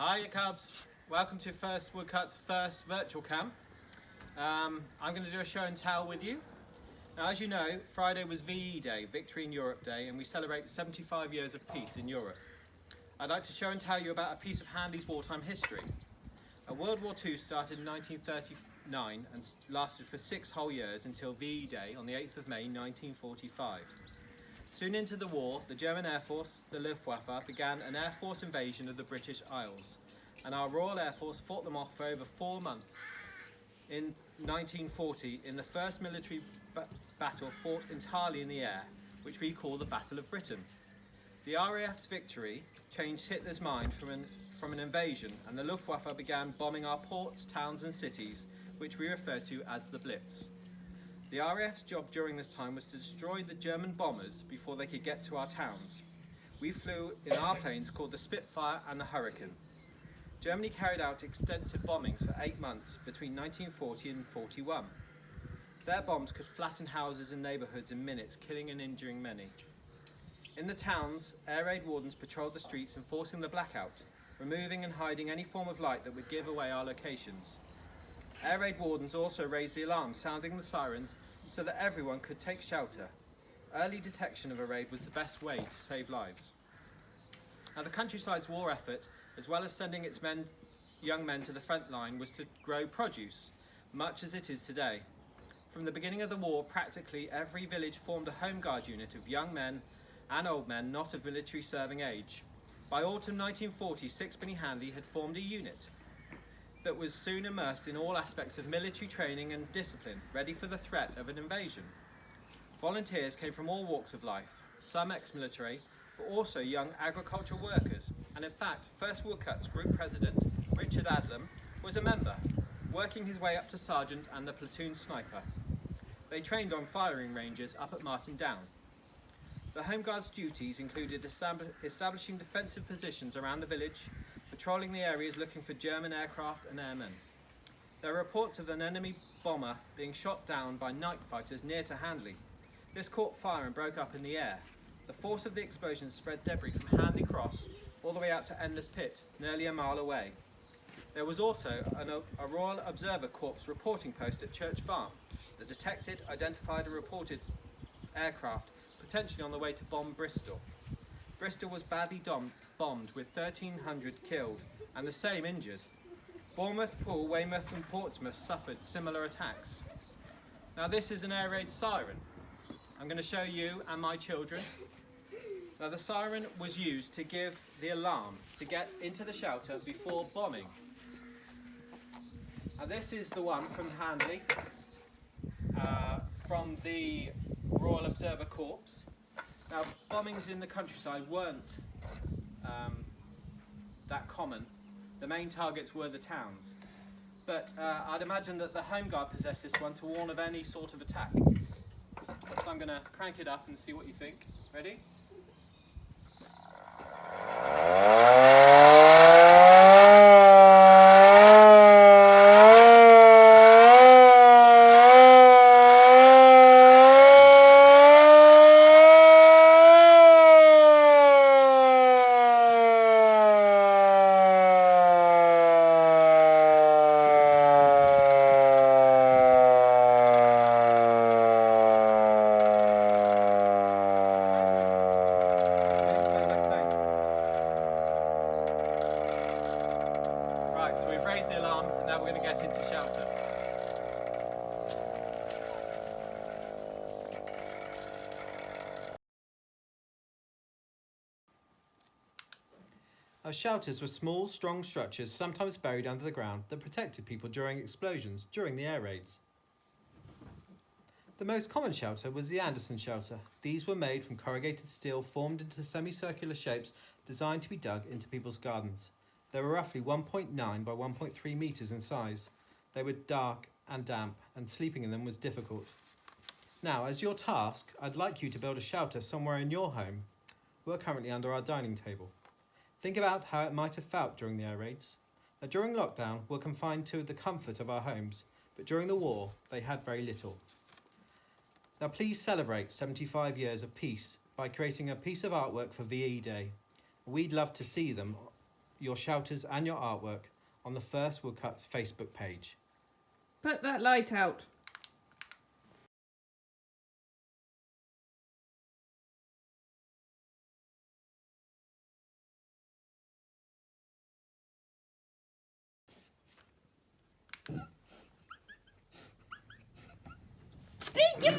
Hi Cubs, welcome to first Woodcutts' first virtual camp. I'm going to do a show and tell with you. Now, as you know, Friday was VE Day, Victory in Europe Day, and we celebrate 75 years of peace in Europe. I'd like to show and tell you about a piece of Handley's wartime history. World War II started in 1939 and lasted for 6 whole years until VE Day on the 8th of May 1945. Soon into the war, the German Air Force, the Luftwaffe, began an Air Force invasion of the British Isles, and our Royal Air Force fought them off for over 4 months. In 1940, in the first military battle fought entirely in the air, which we call the Battle of Britain. The RAF's victory changed Hitler's mind from an invasion, and the Luftwaffe began bombing our ports, towns and cities, which we refer to as the Blitz. The RAF's job during this time was to destroy the German bombers before they could get to our towns. We flew in our planes called the Spitfire and the Hurricane. Germany carried out extensive bombings for 8 months between 1940 and 41. Their bombs could flatten houses and neighbourhoods in minutes, killing and injuring many. In the towns, air raid wardens patrolled the streets enforcing the blackout, removing and hiding any form of light that would give away our locations. Air raid wardens also raised the alarm, sounding the sirens so that everyone could take shelter. Early detection of a raid was the best way to save lives. Now, the countryside's war effort, as well as sending its young men to the front line, was to grow produce, much as it is today. From the beginning of the war, practically every village formed a home guard unit of young men and old men not of military serving age. By autumn 1940, Sixpenny Handley had formed a unit that was soon immersed in all aspects of military training and discipline, ready for the threat of an invasion. Volunteers came from all walks of life, some ex-military, but also young agricultural workers, and in fact, first Woodcutts Group President, Richard Adlam, was a member, working his way up to sergeant and the platoon sniper. They trained on firing ranges up at Martin Down. The Home Guard's duties included establishing defensive positions around the village, patrolling the areas looking for German aircraft and airmen. There are reports of an enemy bomber being shot down by night fighters near to Handley. This caught fire and broke up in the air. The force of the explosion spread debris from Handley Cross all the way out to Endless Pit, nearly a mile away. There was also a Royal Observer Corps reporting post at Church Farm that detected, identified and reported aircraft potentially on the way to bomb Bristol. Bristol was badly bombed with 1,300 killed and the same injured. Bournemouth, Poole, Weymouth and Portsmouth suffered similar attacks. Now this is an air raid siren. I'm going to show you and my children. Now the siren was used to give the alarm to get into the shelter before bombing. Now this is the one from Handley, from the Royal Observer Corps. Now, bombings in the countryside weren't that common. The main targets were the towns. But I'd imagine that the Home Guard possessed this one to warn of any sort of attack. So I'm going to crank it up and see what you think. Ready? Right, so we've raised the alarm and now we're going to get into shelter. Our shelters were small, strong structures, sometimes buried under the ground, that protected people during explosions during the air raids. The most common shelter was the Anderson shelter. These were made from corrugated steel formed into semicircular shapes designed to be dug into people's gardens. They were roughly 1.9 by 1.3 metres in size. They were dark and damp, and sleeping in them was difficult. Now, as your task, I'd like you to build a shelter somewhere in your home. We're currently under our dining table. Think about how it might have felt during the air raids. Now, during lockdown, we're confined to the comfort of our homes, but during the war, they had very little. Now, please celebrate 75 years of peace by creating a piece of artwork for VE Day. We'd love to see them your shelters and your artwork on the First Woodcutts Facebook page. Put that light out. Thank you,